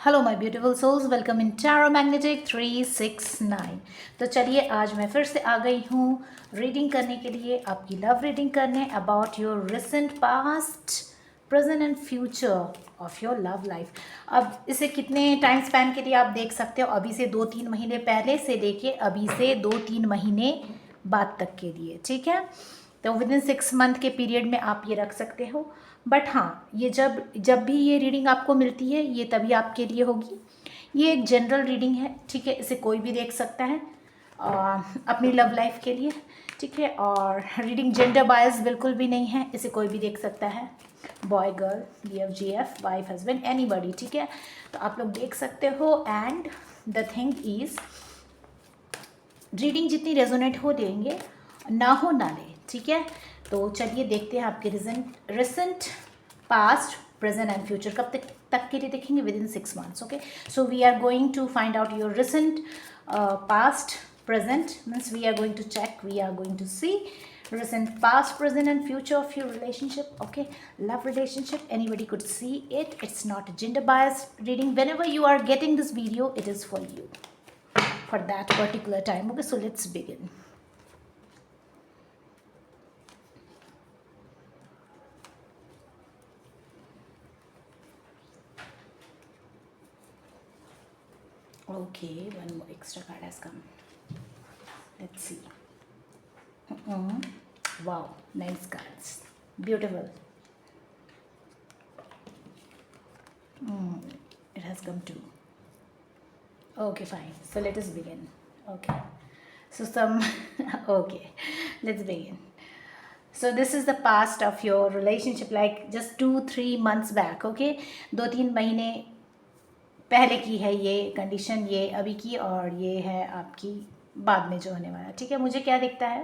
Hello my beautiful souls, welcome in tarot magnetic 369। तो चलिए आज मैं फिर से आ गई हूँ रीडिंग करने के लिए, आपकी लव रीडिंग करने about your recent past, present and future of your love life. अब इसे कितने टाइम स्पैन के लिए आप देख सकते हो, अभी से 2-3 महीने पहले से लेके अभी से 2-3 महीने बाद तक के लिए, ठीक है। तो विद इन 6 मंथ के पीरियड में आप ये रख सकते हो। बट हाँ, ये जब जब भी ये रीडिंग आपको मिलती है ये तभी आपके लिए होगी। ये एक जनरल रीडिंग है, ठीक है। इसे कोई भी देख सकता है अपनी लव लाइफ के लिए, ठीक है। और रीडिंग जेंडर बायस बिल्कुल भी नहीं है, इसे कोई भी देख सकता है, boy girl, BF GF, wife husband, anybody, ठीक है। तो आप लोग देख सकते हो। And the thing is, reading जितनी रेजोनेट हो देंगे, ना हो ना ले, ठीक है। तो चलिए देखते हैं आपके recent past, present and future कब तक के लिए देखेंगे, within 6 months. Okay, so we are going to find out your recent past present, means we are going to check, we are going to see recent past, present and future of your relationship. Okay, love relationship, anybody could see it. It's not a gender biased reading. Whenever you are getting this video, it is for you, for that particular time. Okay, so let's begin. Okay, one more extra card has come. Let's see. Wow, nice cards, beautiful. It has come too. Okay, fine, so let us begin. Okay, so some okay, let's begin. So this is the past of your relationship, like just 2-3 months back. Okay, 2-3 महीने पहले की है ये condition, ये अभी की, और ये है आपकी बाद में जो होने वाला, ठीक है। मुझे क्या दिखता है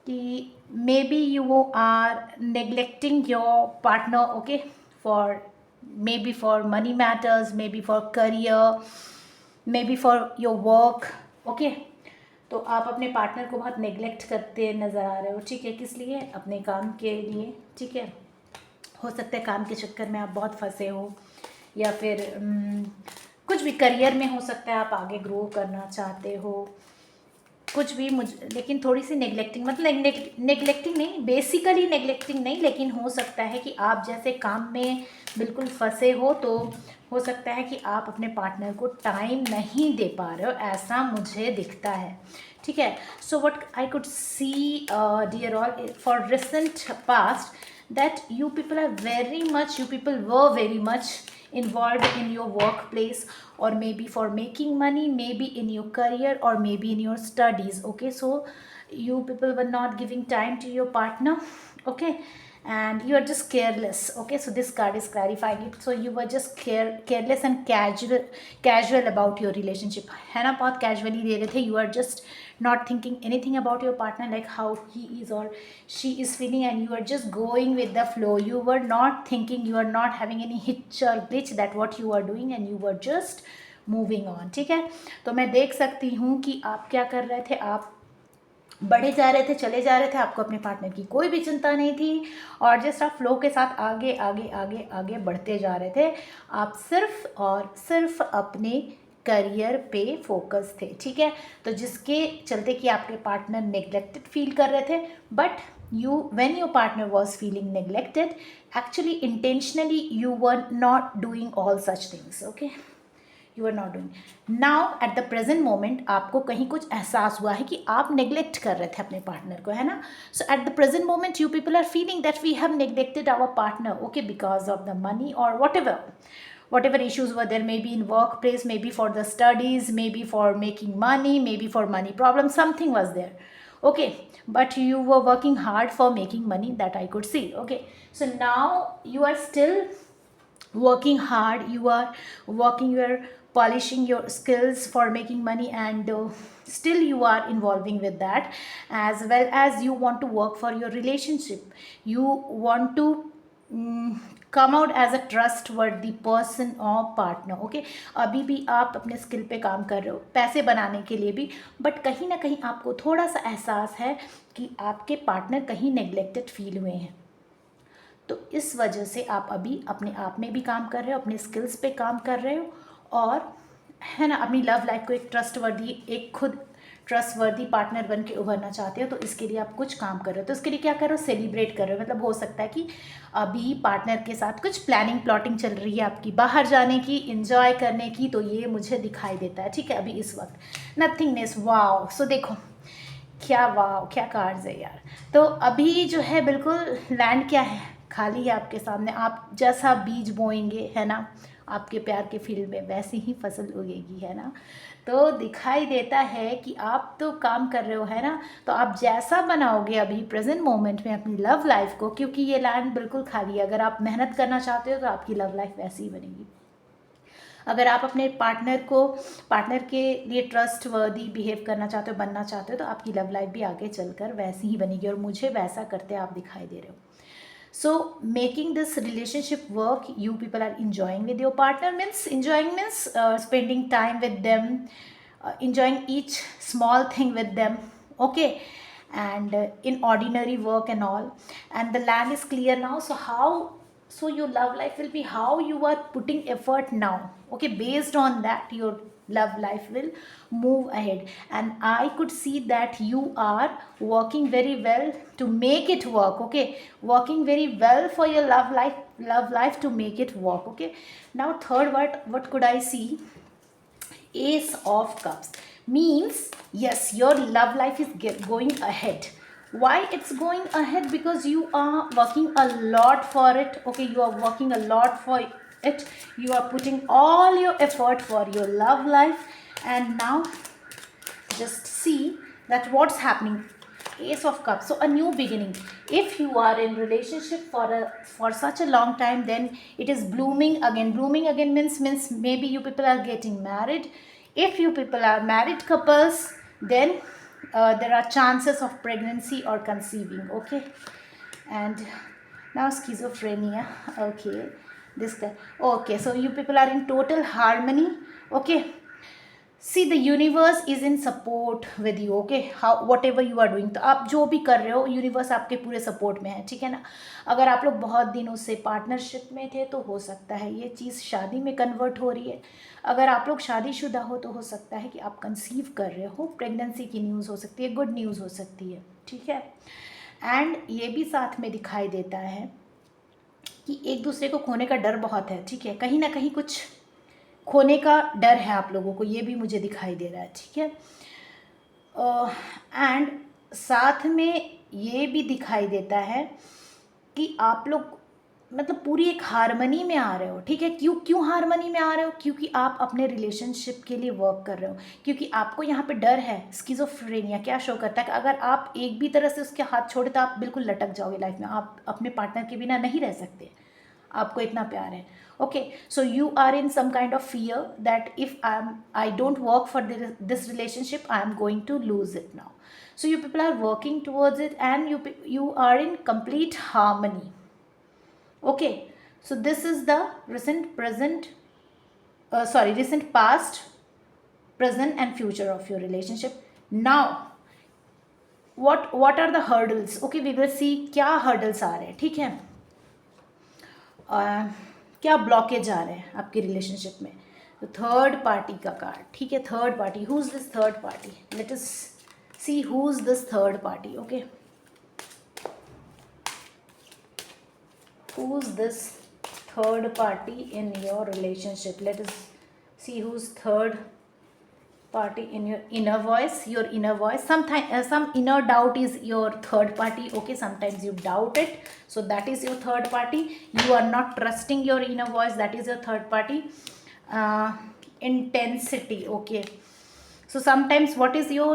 कि maybe you are neglecting your partner, okay, for maybe for money matters, maybe for career, maybe for your work. Okay, तो आप अपने पार्टनर को बहुत नेग्लेक्ट करते नज़र आ रहे हो, ठीक है। किस लिए? अपने काम के लिए, ठीक है। हो सकता है काम के चक्कर में आप बहुत फंसे हो, या फिर कुछ भी करियर में हो सकता है, आप आगे ग्रो करना चाहते हो, कुछ भी। मुझे लेकिन थोड़ी सी नेग्लेक्टिंग, मतलब नेग्लेक्टिंग नहीं, बेसिकली नेग्लेक्टिंग नहीं, लेकिन हो सकता है कि आप जैसे काम में बिल्कुल फंसे हो, तो हो सकता है कि आप अपने पार्टनर को टाइम नहीं दे पा रहे हो, ऐसा मुझे दिखता है, ठीक है। So what I could see dear all for recent past, that you people are very much, you people were very much involved in your workplace, or maybe for making money, maybe in your career, or maybe in your studies. Okay, so you people were not giving time to your partner, okay, and you are just careless. Okay, so this card is clarifying it. So you were just careless and casual about your relationship, है ना, बहुत casually ले रहे थे. You are just not thinking anything about your partner, like how he is or she is feeling, and you are just going with the flow. You were not thinking, you are not having any hitch or glitch that what you are doing, and you were just moving on, ठीक है। तो मैं देख सकती हूँ कि आप क्या कर रहे थे, आप बढ़े जा रहे थे, चले जा रहे थे, आपको अपने पार्टनर की कोई भी चिंता नहीं थी, और जस्ट आप फ्लो के साथ आगे आगे आगे आगे बढ़ते जा रहे थे। आप सिर्फ और सिर्फ अपने करियर पे फोकस थे, ठीक है। तो जिसके चलते कि आपके पार्टनर नेग्लेक्टेड फील कर रहे थे, but you, when your partner was feeling neglected, actually intentionally you were not doing all such things. Okay, you are not doing. Now at the present moment आपको कहीं कुछ एहसास हुआ है कि आप नेग्लेक्ट कर रहे थे अपने पार्टनर को, है ना। So at the present moment you people are feeling that we have neglected our partner, okay, because of the money or whatever issues were there, maybe in workplace, maybe for the studies, maybe for making money, maybe for money problems, something was there. Okay, but you were working hard for making money, that I could see. Okay, so now you are still working hard, you are working, you are polishing your skills for making money, and still you are involving with that, as well as you want to work for your relationship. You want to come out as a trustworthy person और partner. Okay, अभी भी आप अपने skill पे काम कर रहे हो पैसे बनाने के लिए भी, बट कहीं ना कहीं आपको थोड़ा सा एहसास है कि आपके पार्टनर कहीं नेग्लेक्टेड फील हुए हैं। तो इस वजह से आप अभी अपने आप में भी काम कर रहे हो, अपने स्किल्स पे काम कर रहे हो, और है ना, अपनी लव लाइफ को एक खुद ट्रस्टवर्दी पार्टनर बन के उभरना चाहते हो, तो इसके लिए आप कुछ काम कर रहे हो। तो इसके लिए क्या कर रहे हो, सेलिब्रेट कर रहे हो। मतलब हो सकता है कि अभी पार्टनर के साथ कुछ प्लानिंग प्लॉटिंग चल रही है आपकी, बाहर जाने की, इंजॉय करने की, तो ये मुझे दिखाई देता है, ठीक है, अभी इस वक्त। Nothingness, wow. सो देखो क्या वाओ, क्या कार्ड्स है यार। तो अभी जो है बिल्कुल लैंड क्या है, खाली है आपके सामने। आप जैसा बीज बोएंगे, है ना, आपके प्यार के फील्ड में, वैसी ही फसल उगेगी, है ना। तो दिखाई देता है कि आप तो काम कर रहे हो, है ना। तो आप जैसा बनाओगे अभी प्रेजेंट मोमेंट में अपनी लव लाइफ को, क्योंकि ये लैंड बिल्कुल खाली है, अगर आप मेहनत करना चाहते हो तो आपकी लव लाइफ वैसी ही बनेगी। अगर आप अपने पार्टनर के लिए ट्रस्ट वर्दी बिहेव करना चाहते हो, बनना चाहते हो, तो आपकी लव लाइफ भी आगे चलकर वैसी ही बनेगी, और मुझे वैसा करते आप दिखाई दे रहे हो। So making this relationship work, you people are enjoying with your partner, means enjoying means spending time with them, enjoying each small thing with them, okay, and in ordinary work and all. And the land is clear now. So how, so your love life will be how you are putting effort now, okay. Based on that, your love life will move ahead, and I could see that you are working very well to make it work, okay, working very well for your love life to make it work, okay. Now third, what could I see? Ace of Cups means yes, your love life is going ahead. Why it's going ahead? Because you are working a lot for it, okay. You are working a lot for it, you are putting all your effort for your love life, and now just see that what's happening. Ace of Cups, so a new beginning. If you are in relationship for such a long time, then it is blooming again. Blooming again means maybe you people are getting married. If you people are married couples, then there are chances of pregnancy or conceiving, okay. And now schizophrenia, okay, this guy, okay. So you people are in total harmony, okay. See the universe is in support with you, okay, how whatever you are doing. तो आप जो भी कर रहे हो, universe आपके पूरे support में है, ठीक है ना। अगर आप लोग बहुत दिनों से पार्टनरशिप में थे, तो हो सकता है ये चीज़ शादी में कन्वर्ट हो रही है। अगर आप लोग शादीशुदा हो, तो हो सकता है कि आप कंसीव कर रहे हो, प्रेगनेंसी की न्यूज़ हो सकती है, गुड न्यूज़ हो सकती है, ठीक है। एंड ये भी साथ में दिखाई देता है कि एक दूसरे को खोने का डर बहुत है, ठीक है, कहीं ना कहीं कुछ खोने का डर है आप लोगों को, ये भी मुझे दिखाई दे रहा है, ठीक है। एंड साथ में ये भी दिखाई देता है कि आप लोग मतलब पूरी एक हारमनी में आ रहे हो, ठीक है। क्यों हारमनी में आ रहे हो? क्योंकि आप अपने रिलेशनशिप के लिए वर्क कर रहे हो, क्योंकि आपको यहाँ पे डर है। स्किज़ोफ्रेनिया क्या शो करता है कि अगर आप एक भी तरह से उसके हाथ छोड़े, तो आप बिल्कुल लटक जाओगे लाइफ में, आप अपने पार्टनर के बिना नहीं रह सकते, आपको इतना प्यार है, okay. So you are in some kind of fear that if I don't work for this relationship, I am going to lose it now. So you people are working towards it, and you are in complete harmony, okay. So this is the recent past, present and future of your relationship. Now what are the hurdles, okay, we will see क्या hurdles आ रहे हैं, ठीक है। क्या blockage आ रहे हैं आपके relationship में। तो थर्ड पार्टी का कार्ड, ठीक है, third party, who is this third party, let us see who is this third party, okay. Who is this third party in your relationship, let us see who is third party in your inner voice. Sometimes some inner doubt is your third party, okay. Sometimes you doubt it, so that is your third party. You are not trusting your inner voice, that is your third party. Intensity, okay. So sometimes what is your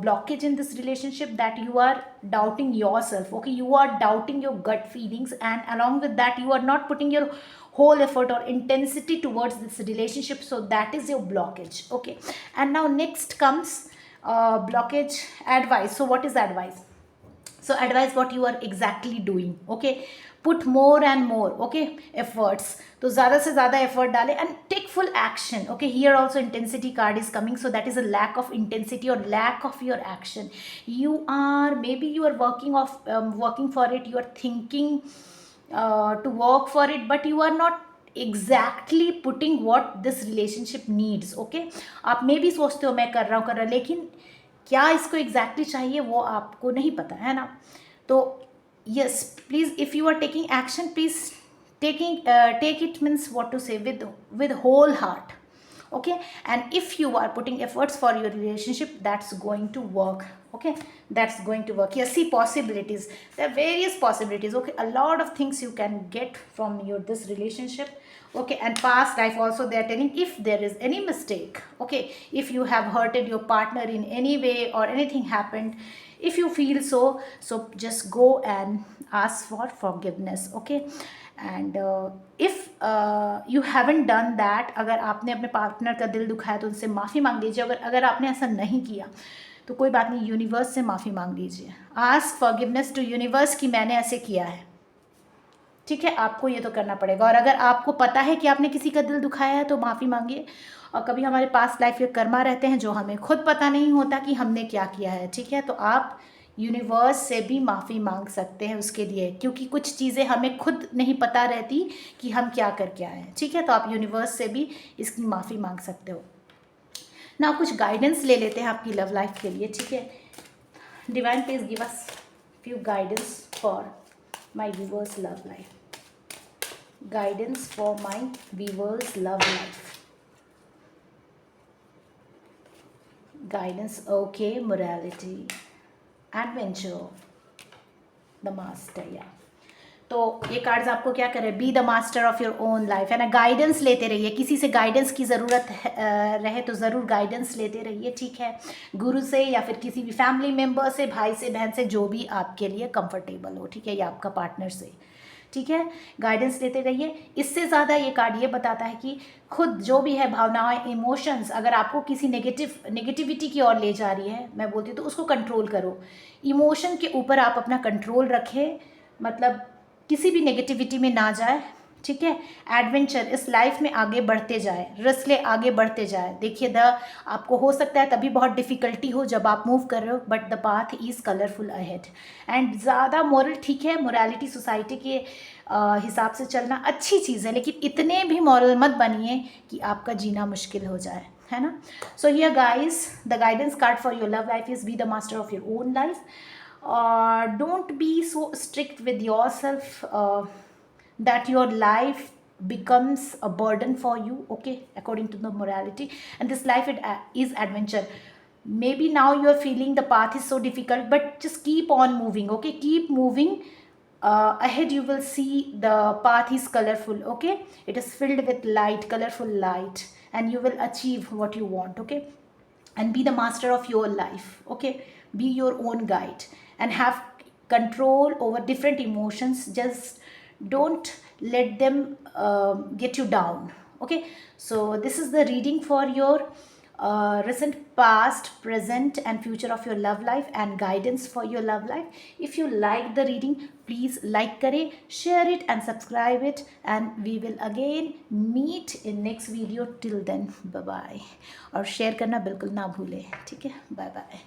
blockage in this relationship, that you are doubting yourself, okay. You are doubting your gut feelings, and along with that you are not putting your whole effort or intensity towards this relationship, so that is your blockage, okay. And now next comes blockage advice. So what is advice? So advice, what you are exactly doing, okay. Put more and more, okay, efforts. तो ज़्यादा से ज़्यादा effort डालें, and take full action, okay. Here also intensity card is coming, so that is a lack of intensity और lack of your action. You are, maybe you are working for it, you are thinking to work for it, but you are not exactly putting what this relationship needs. Okay, आप मे भी सोचते हो मैं कर रहा हूँ, लेकिन क्या इसको exactly चाहिए वो आपको नहीं पता है ना. तो yes, please, if you are taking action, please take it, means what to say, with whole heart. Okay, and if you are putting efforts for your relationship, that's going to work. Okay, that's going to work. Yes, see possibilities, there are various possibilities. Okay, a lot of things you can get from your this relationship. Okay, and past life also they are telling, if there is any mistake, okay, if you have hurted your partner in any way or anything happened, if you feel so just go and ask for forgiveness. Okay, and if you haven't done that, अगर आपने अपने partner का दिल दुखाया तो उनसे माफ़ी मांग लीजिए. अगर आपने ऐसा नहीं किया तो कोई बात नहीं, यूनिवर्स से माफ़ी मांग लीजिए. आस्क फॉरगिवनेस टू यूनिवर्स कि मैंने ऐसे किया है. ठीक है, आपको ये तो करना पड़ेगा. और अगर आपको पता है कि आपने किसी का दिल दुखाया है तो माफ़ी मांगिए. और कभी हमारे पास लाइफ के कर्मा रहते हैं जो हमें खुद पता नहीं होता कि हमने क्या किया है. ठीक है, तो आप यूनिवर्स से भी माफ़ी मांग सकते हैं उसके लिए, क्योंकि कुछ चीज़ें हमें खुद नहीं पता रहती कि हम क्या करके आए हैं. ठीक है, तो आप यूनिवर्स से भी इसकी माफ़ी मांग सकते हो ना. कुछ गाइडेंस ले लेते हैं आपकी लव लाइफ के लिए. ठीक है, divine please give us few guidance for my viewers love life. Guidance for my viewers love life. Guidance, okay, morality, adventure, the master. Yeah, तो ये कार्ड्स आपको क्या करें, be the master of your own life, है ना. Guidance लेते रहिए, किसी से गाइडेंस की ज़रूरत रहे तो ज़रूर गाइडेंस लेते रहिए. ठीक है, गुरु से या फिर किसी भी फैमिली मेम्बर से, भाई से, बहन से, जो भी आपके लिए कंफर्टेबल हो. ठीक है, या आपका पार्टनर से. ठीक है, गाइडेंस लेते रहिए. इससे ज़्यादा ये कार्ड ये बताता है कि खुद जो भी है भावनाएं, इमोशंस, अगर आपको किसी नेगेटिविटी की ओर ले जा रही है, मैं बोलती हूँ, तो उसको कंट्रोल करो. इमोशन के ऊपर आप अपना कंट्रोल रखें, मतलब किसी भी नेगेटिविटी में ना जाए. ठीक है, एडवेंचर, इस लाइफ में आगे बढ़ते जाए, रिस्क ले आगे बढ़ते जाए. देखिए, आपको हो सकता है तभी बहुत डिफ़िकल्टी हो जब आप मूव कर रहे हो, but the path is colourful ahead. And ज़्यादा मॉरल, ठीक है, मोरालिटी सोसाइटी के हिसाब से चलना अच्छी चीज़ है, लेकिन इतने भी मॉरल मत बनिए कि आपका जीना मुश्किल हो जाए, है ना. So here guys, the guidance card for your love life is be the master of your own life. Don't be so strict with yourself that your life becomes a burden for you. Okay, according to the morality, and this life is adventure. Maybe now you are feeling the path is so difficult, but just keep on moving. Okay, keep moving ahead. You will see the path is colorful. Okay, it is filled with light, colorful light, and you will achieve what you want. Okay, and be the master of your life. Okay, be your own guide and have control over different emotions. Just don't let them get you down. Okay, so this is the reading for your recent, past, present and future of your love life and guidance for your love life. If you like the reading, please like kare, share it and subscribe it, and we will again meet in next video. Till then, bye bye. और share करना बिल्कुल ना भूले. ठीक है, bye bye.